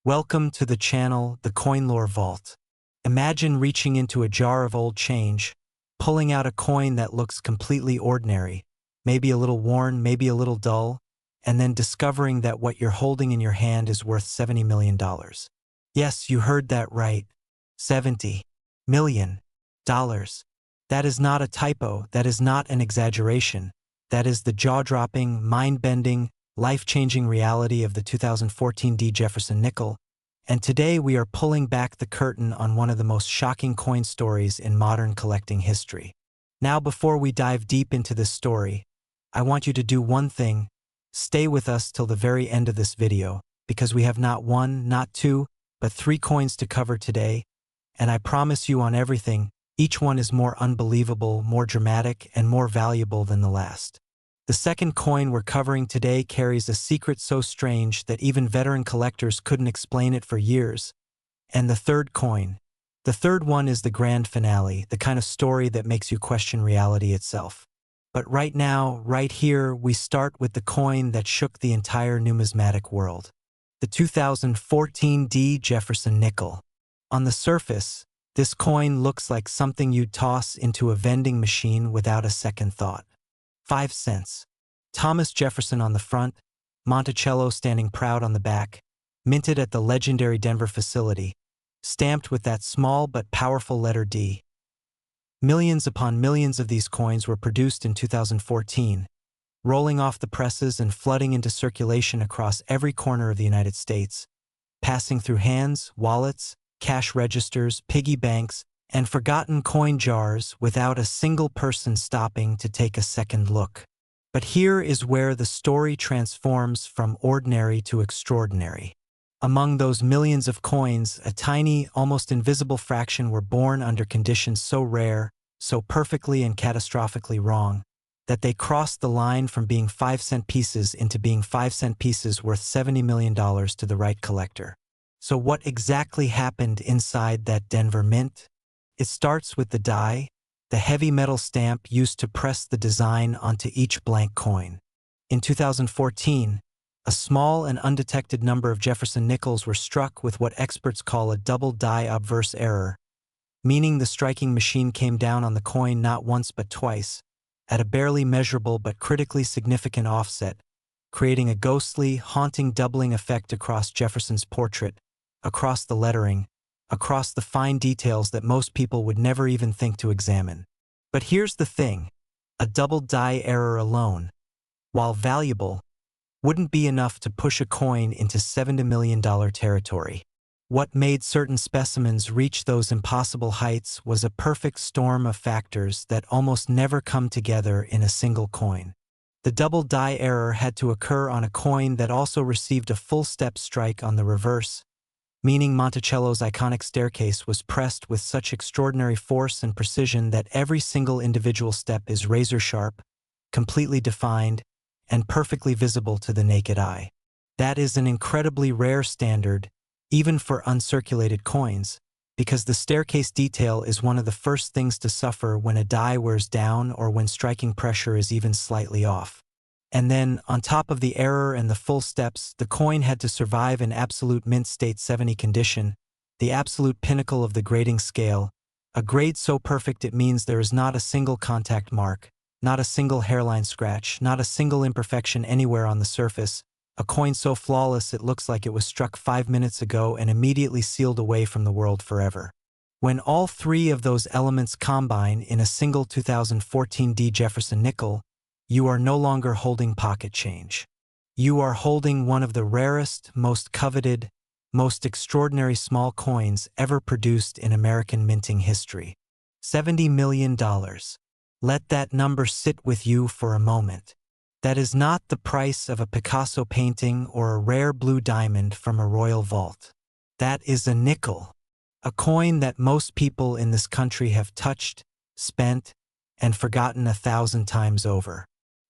Welcome to the channel, The Coin Lore Vault. Imagine reaching into a jar of old change, pulling out a coin that looks completely ordinary, maybe a little worn, maybe a little dull, and then discovering that what you're holding in your hand is worth $70 million. Yes, you heard that right. $70 million. That is not a typo, that is not an exaggeration. That is the jaw-dropping, mind-bending, life-changing reality of the 2014 Jefferson Nickel, and today we are pulling back the curtain on one of the most shocking coin stories in modern collecting history. Now, before we dive deep into this story, I want you to do one thing: stay with us till the very end of this video, because we have not one, not two, but three coins to cover today, and I promise you on everything, each one is more unbelievable, more dramatic, and more valuable than the last. The second coin we're covering today carries a secret so strange that even veteran collectors couldn't explain it for years. And the third one is the grand finale, the kind of story that makes you question reality itself. But right now, right here, we start with the coin that shook the entire numismatic world. The 2014 Jefferson Nickel. On the surface, this coin looks like something you'd toss into a vending machine without a second thought. 5 cents. Thomas Jefferson on the front, Monticello standing proud on the back, minted at the legendary Denver facility, stamped with that small but powerful letter D. Millions upon millions of these coins were produced in 2014, rolling off the presses and flooding into circulation across every corner of the United States, passing through hands, wallets, cash registers, piggy banks, and forgotten coin jars without a single person stopping to take a second look. But here is where the story transforms from ordinary to extraordinary. Among those millions of coins, a tiny, almost invisible fraction were born under conditions so rare, so perfectly and catastrophically wrong, that they crossed the line from being 5-cent pieces into being 5-cent pieces worth $70 million to the right collector. So what exactly happened inside that Denver mint? It starts with the die, the heavy metal stamp used to press the design onto each blank coin. In 2014, a small and undetected number of Jefferson Nickels were struck with what experts call a double die obverse error, meaning the striking machine came down on the coin not once but twice, at a barely measurable but critically significant offset, creating a ghostly, haunting doubling effect across Jefferson's portrait, across the lettering, across the fine details that most people would never even think to examine. But here's the thing: a double die error alone, while valuable, wouldn't be enough to push a coin into $70 million territory. What made certain specimens reach those impossible heights was a perfect storm of factors that almost never come together in a single coin. The double die error had to occur on a coin that also received a full step strike on the reverse, meaning Monticello's iconic staircase was pressed with such extraordinary force and precision that every single individual step is razor-sharp, completely defined, and perfectly visible to the naked eye. That is an incredibly rare standard, even for uncirculated coins, because the staircase detail is one of the first things to suffer when a die wears down or when striking pressure is even slightly off. And then, on top of the error and the full steps, the coin had to survive in absolute mint state 70 condition, the absolute pinnacle of the grading scale, a grade so perfect it means there is not a single contact mark, not a single hairline scratch, not a single imperfection anywhere on the surface, a coin so flawless it looks like it was struck 5 minutes ago and immediately sealed away from the world forever. When all three of those elements combine in a single 2014 Jefferson Nickel, you are no longer holding pocket change. You are holding one of the rarest, most coveted, most extraordinary small coins ever produced in American minting history. $70 million. Let that number sit with you for a moment. That is not the price of a Picasso painting or a rare blue diamond from a royal vault. That is a nickel, a coin that most people in this country have touched, spent, and forgotten 1,000 times over.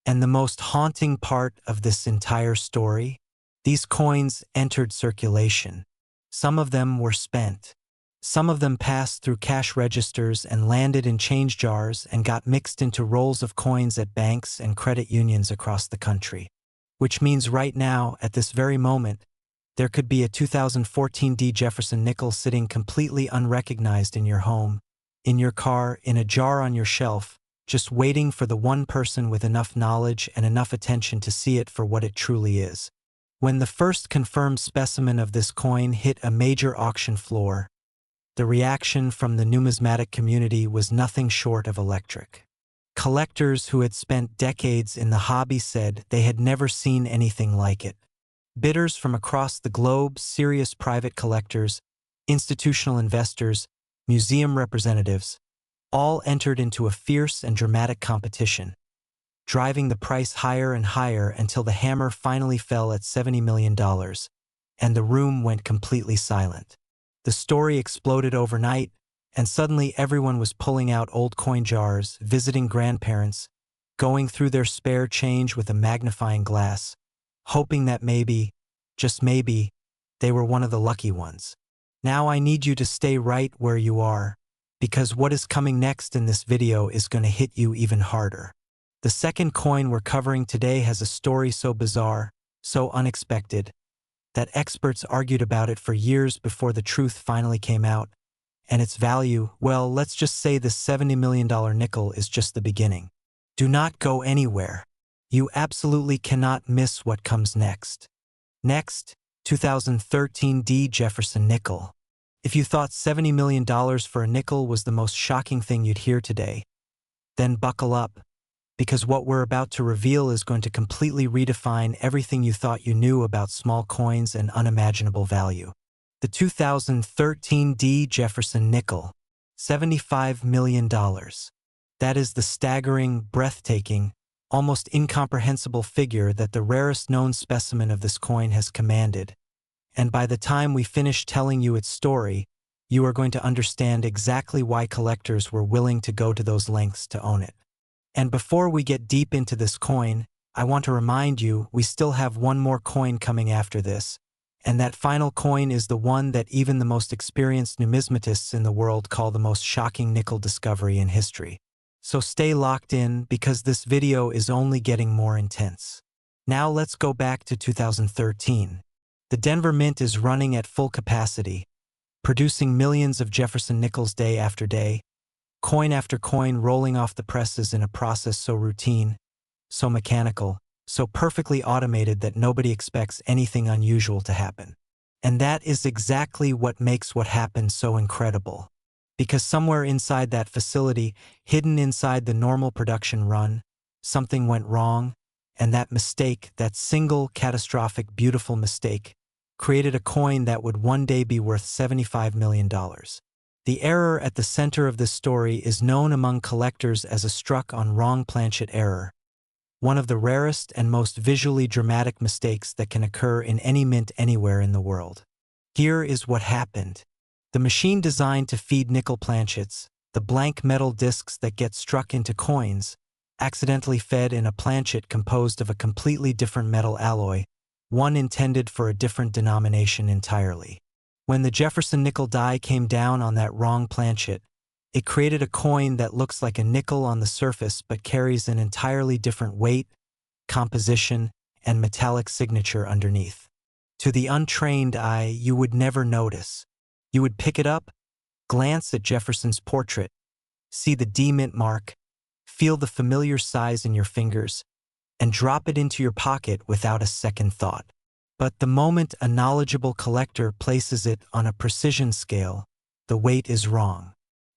And the most haunting part of this entire story? These coins entered circulation. Some of them were spent. Some of them passed through cash registers and landed in change jars and got mixed into rolls of coins at banks and credit unions across the country. Which means right now, at this very moment, There could be a 2014 D Jefferson Nickel sitting completely unrecognized in your home, in your car, in a jar on your shelf, just waiting for the one person with enough knowledge and enough attention to see it for what it truly is. When the first confirmed specimen of this coin hit a major auction floor, the reaction from the numismatic community was nothing short of electric. Collectors who had spent decades in the hobby said they had never seen anything like it. Bidders from across the globe, serious private collectors, institutional investors, museum representatives, all entered into a fierce and dramatic competition, driving the price higher and higher until the hammer finally fell at $70 million, and the room went completely silent. The story exploded overnight, and suddenly everyone was pulling out old coin jars, visiting grandparents, going through their spare change with a magnifying glass, hoping that maybe, just maybe, they were one of the lucky ones. Now I need you to stay right where you are, because what is coming next in this video is going to hit you even harder. The second coin we're covering today has a story so bizarre, so unexpected, that experts argued about it for years before the truth finally came out, and its value, well, let's just say this $70 million nickel is just the beginning. Do not go anywhere. You absolutely cannot miss what comes next. Next, 2013 D Jefferson Nickel. If you thought $70 million for a nickel was the most shocking thing you'd hear today, then buckle up, because what we're about to reveal is going to completely redefine everything you thought you knew about small coins and unimaginable value. The 2013 D Jefferson Nickel, $75 million. That is the staggering, breathtaking, almost incomprehensible figure that the rarest known specimen of this coin has commanded. And by the time we finish telling you its story, you are going to understand exactly why collectors were willing to go to those lengths to own it. And before we get deep into this coin, I want to remind you we still have one more coin coming after this, and that final coin is the one that even the most experienced numismatists in the world call the most shocking nickel discovery in history. So stay locked in, because this video is only getting more intense. Now let's go back to 2013. The Denver Mint is running at full capacity, producing millions of Jefferson Nickels day after day, coin after coin rolling off the presses in a process so routine, so mechanical, so perfectly automated that nobody expects anything unusual to happen. And that is exactly what makes what happened so incredible. Because somewhere inside that facility, hidden inside the normal production run, something went wrong, and that mistake, that single catastrophic beautiful mistake, created a coin that would one day be worth $75 million. The error at the center of this story is known among collectors as a struck-on-wrong planchet error, one of the rarest and most visually dramatic mistakes that can occur in any mint anywhere in the world. Here is what happened. The machine designed to feed nickel planchets, the blank metal discs that get struck into coins, accidentally fed in a planchet composed of a completely different metal alloy, one intended for a different denomination entirely. When the Jefferson nickel die came down on that wrong planchet, it created a coin that looks like a nickel on the surface but carries an entirely different weight, composition, and metallic signature underneath. To the untrained eye, you would never notice. You would pick it up, glance at Jefferson's portrait, see the D mint mark, feel the familiar size in your fingers, and drop it into your pocket without a second thought. But the moment a knowledgeable collector places it on a precision scale, the weight is wrong.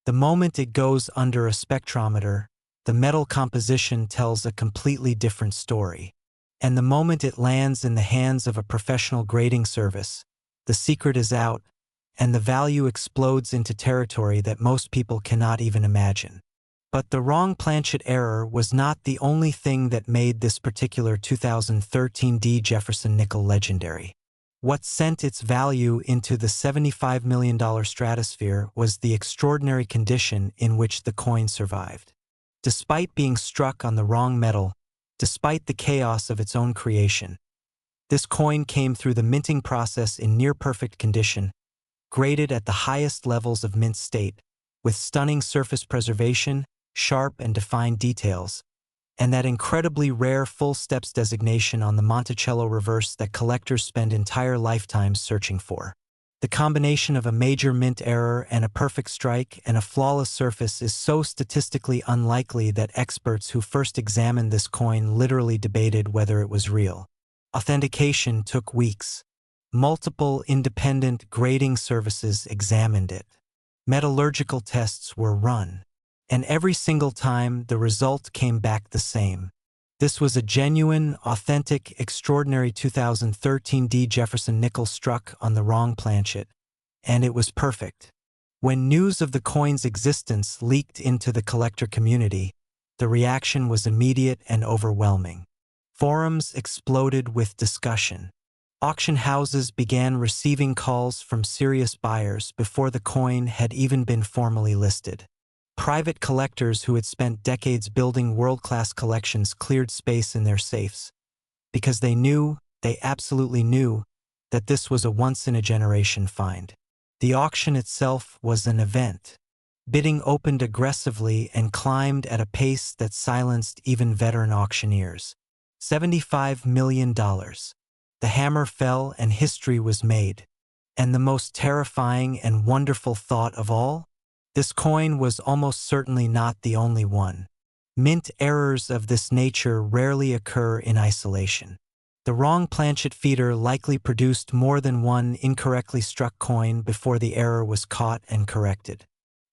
The moment it goes under a spectrometer, the metal composition tells a completely different story. And the moment it lands in the hands of a professional grading service, the secret is out, and the value explodes into territory that most people cannot even imagine. But the wrong planchet error was not the only thing that made this particular 2013 D Jefferson Nickel legendary. What sent its value into the $75 million stratosphere was the extraordinary condition in which the coin survived. Despite being struck on the wrong metal, despite the chaos of its own creation, this coin came through the minting process in near-perfect condition, graded at the highest levels of mint state, with stunning surface preservation, sharp and defined details, and that incredibly rare full steps designation on the Monticello reverse that collectors spend entire lifetimes searching for. The combination of a major mint error and a perfect strike and a flawless surface is so statistically unlikely that experts who first examined this coin literally debated whether it was real. Authentication took weeks. Multiple independent grading services examined it. Metallurgical tests were run. And every single time, the result came back the same. This was a genuine, authentic, extraordinary 2013 Jefferson Nickel struck on the wrong planchet. And it was perfect. When news of the coin's existence leaked into the collector community, the reaction was immediate and overwhelming. Forums exploded with discussion. Auction houses began receiving calls from serious buyers before the coin had even been formally listed. Private collectors who had spent decades building world-class collections cleared space in their safes because they absolutely knew, that this was a once-in-a-generation find. The auction itself was an event. Bidding opened aggressively and climbed at a pace that silenced even veteran auctioneers. $75 million. The hammer fell and history was made. And the most terrifying and wonderful thought of all? This coin was almost certainly not the only one. Mint errors of this nature rarely occur in isolation. The wrong planchet feeder likely produced more than one incorrectly struck coin before the error was caught and corrected.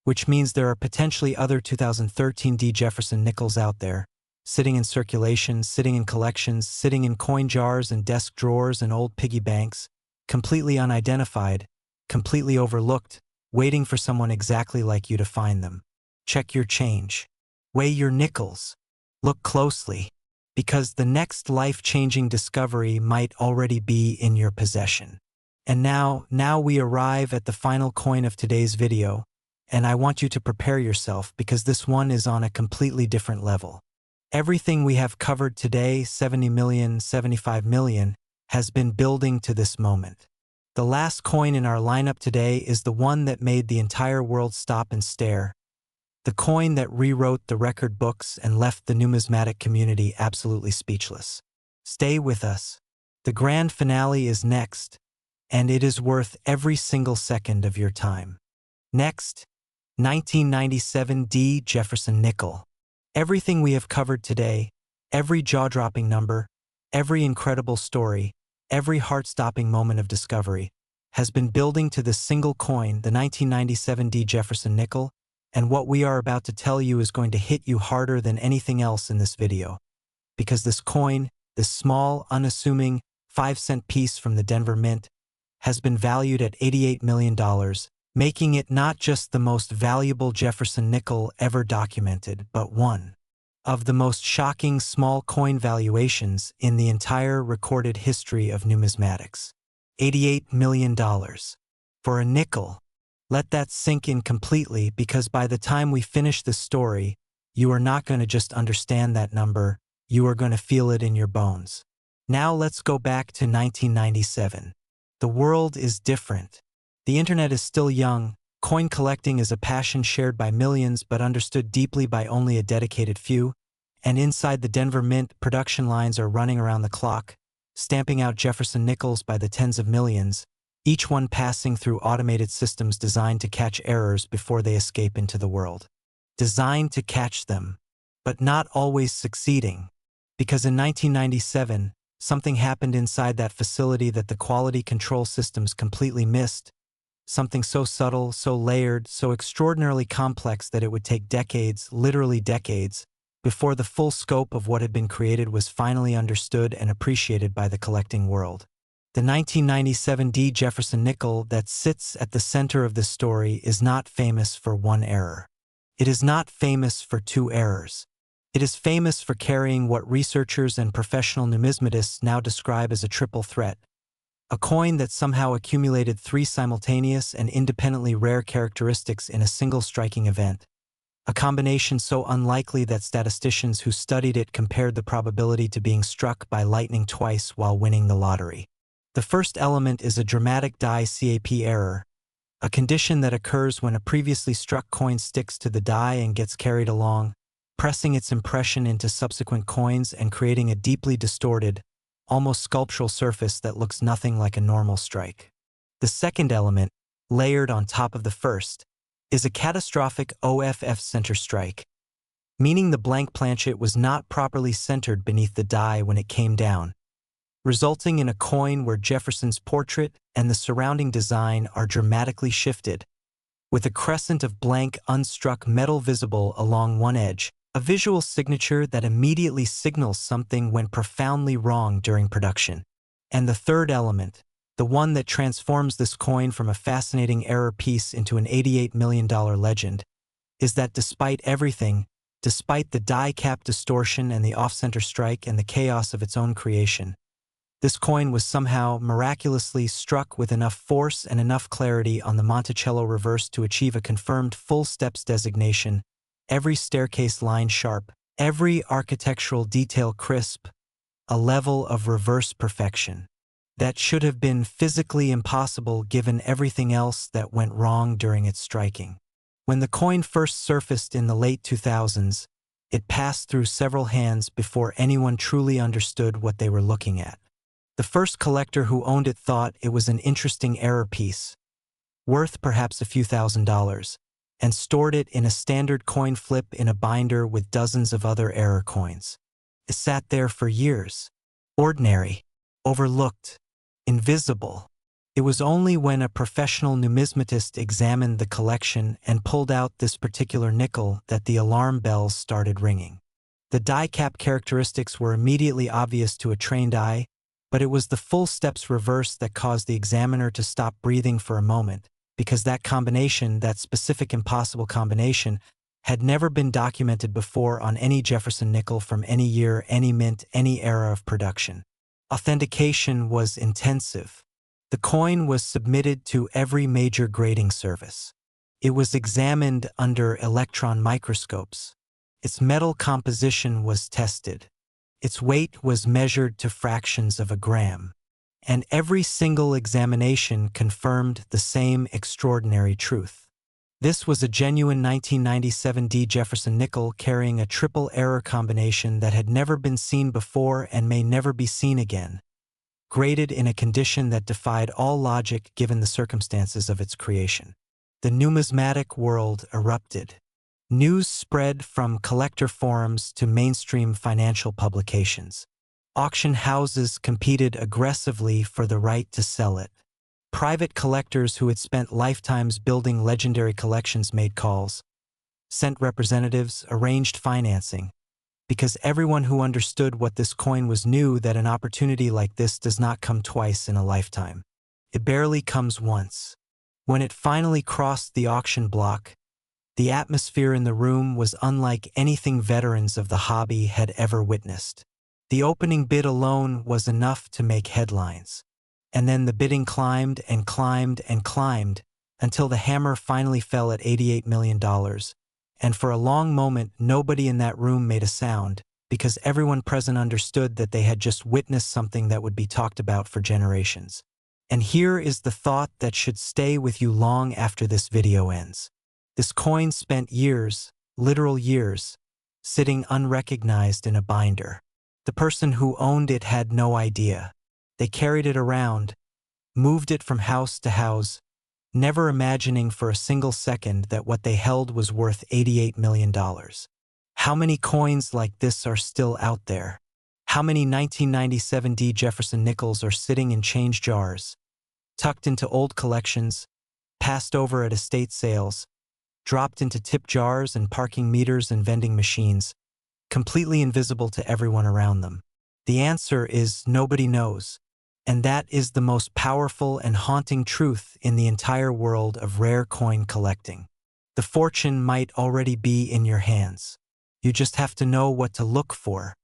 Which means there are potentially other 2013 Jefferson Nickels out there, sitting in circulation, sitting in collections, sitting in coin jars and desk drawers and old piggy banks, completely unidentified, completely overlooked, waiting for someone exactly like you to find them. Check your change. Weigh your nickels. Look closely, because the next life-changing discovery might already be in your possession. And now we arrive at the final coin of today's video, and I want you to prepare yourself because this one is on a completely different level. Everything we have covered today, 70 million, 75 million, has been building to this moment. The last coin in our lineup today is the one that made the entire world stop and stare. The coin that rewrote the record books and left the numismatic community absolutely speechless. Stay with us. The grand finale is next, and it is worth every single second of your time. Next, 1997 Jefferson Nickel. Everything we have covered today, every jaw-dropping number, every incredible story, every heart-stopping moment of discovery, has been building to this single coin, the 1997 Jefferson Nickel, and what we are about to tell you is going to hit you harder than anything else in this video. Because this coin, this small, unassuming, 5-cent piece from the Denver Mint, has been valued at $88 million, making it not just the most valuable Jefferson Nickel ever documented, but one of the most shocking small coin valuations in the entire recorded history of numismatics. $88 million. For a nickel. Let that sink in completely, because by the time we finish this story, you are not going to just understand that number, you are going to feel it in your bones. Now let's go back to 1997. The world is different. The internet is still young. Coin collecting is a passion shared by millions but understood deeply by only a dedicated few, and inside the Denver Mint, production lines are running around the clock, stamping out Jefferson Nickels by the tens of millions, each one passing through automated systems designed to catch errors before they escape into the world. Designed to catch them, but not always succeeding, because in 1997, something happened inside that facility that the quality control systems completely missed. Something so subtle, so layered, so extraordinarily complex that it would take decades, literally decades, before the full scope of what had been created was finally understood and appreciated by the collecting world. The 1997 Jefferson Nickel that sits at the center of this story is not famous for one error. It is not famous for two errors. It is famous for carrying what researchers and professional numismatists now describe as a triple threat. A coin that somehow accumulated three simultaneous and independently rare characteristics in a single striking event. A combination so unlikely that statisticians who studied it compared the probability to being struck by lightning twice while winning the lottery. The first element is a dramatic die CAP error, a condition that occurs when a previously struck coin sticks to the die and gets carried along, pressing its impression into subsequent coins and creating a deeply distorted, almost sculptural surface that looks nothing like a normal strike. The second element, layered on top of the first, is a catastrophic OFF center strike, meaning the blank planchet was not properly centered beneath the die when it came down, resulting in a coin where Jefferson's portrait and the surrounding design are dramatically shifted, with a crescent of blank, unstruck metal visible along one edge, a visual signature that immediately signals something went profoundly wrong during production. And the third element, the one that transforms this coin from a fascinating error piece into an $88 million legend, is that despite everything, despite the die cap distortion and the off-center strike and the chaos of its own creation, this coin was somehow miraculously struck with enough force and enough clarity on the Monticello reverse to achieve a confirmed full steps designation, every staircase line sharp, every architectural detail crisp, a level of reverse perfection that should have been physically impossible given everything else that went wrong during its striking. When the coin first surfaced in the late 2000s, it passed through several hands before anyone truly understood what they were looking at. The first collector who owned it thought it was an interesting error piece, worth perhaps a few $1,000s, and stored it in a standard coin flip in a binder with dozens of other error coins. It sat there for years, ordinary, overlooked, invisible. It was only when a professional numismatist examined the collection and pulled out this particular nickel that the alarm bells started ringing. The die cap characteristics were immediately obvious to a trained eye, but it was the full steps reverse that caused the examiner to stop breathing for a moment, because that combination, that specific impossible combination, had never been documented before on any Jefferson nickel from any year, any mint, any era of production. Authentication was intensive. The coin was submitted to every major grading service. It was examined under electron microscopes. Its metal composition was tested. Its weight was measured to fractions of a gram. And every single examination confirmed the same extraordinary truth. This was a genuine 1997 D Jefferson Nickel carrying a triple error combination that had never been seen before and may never be seen again, graded in a condition that defied all logic given the circumstances of its creation. The numismatic world erupted. News spread from collector forums to mainstream financial publications. Auction houses competed aggressively for the right to sell it. Private collectors who had spent lifetimes building legendary collections made calls, sent representatives, arranged financing, because everyone who understood what this coin was knew that an opportunity like this does not come twice in a lifetime. It barely comes once. When it finally crossed the auction block, the atmosphere in the room was unlike anything veterans of the hobby had ever witnessed. The opening bid alone was enough to make headlines. And then the bidding climbed and climbed and climbed until the hammer finally fell at $88 million. And for a long moment, nobody in that room made a sound, because everyone present understood that they had just witnessed something that would be talked about for generations. And here is the thought that should stay with you long after this video ends. This coin spent years, literal years, sitting unrecognized in a binder. The person who owned it had no idea. They carried it around, moved it from house to house, never imagining for a single second that what they held was worth $88 million. How many coins like this are still out there? How many 1997 D Jefferson Nickels are sitting in change jars, tucked into old collections, passed over at estate sales, dropped into tip jars and parking meters and vending machines, completely invisible to everyone around them? The answer is nobody knows. And that is the most powerful and haunting truth in the entire world of rare coin collecting. The fortune might already be in your hands. You just have to know what to look for.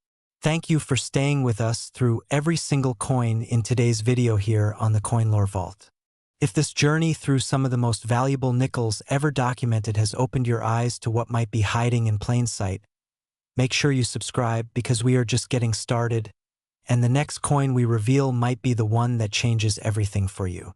Thank you for staying with us through every single coin in today's video here on the Coin Lore Vault. If this journey through some of the most valuable nickels ever documented has opened your eyes to what might be hiding in plain sight, make sure you subscribe because we are just getting started, and the next coin we reveal might be the one that changes everything for you.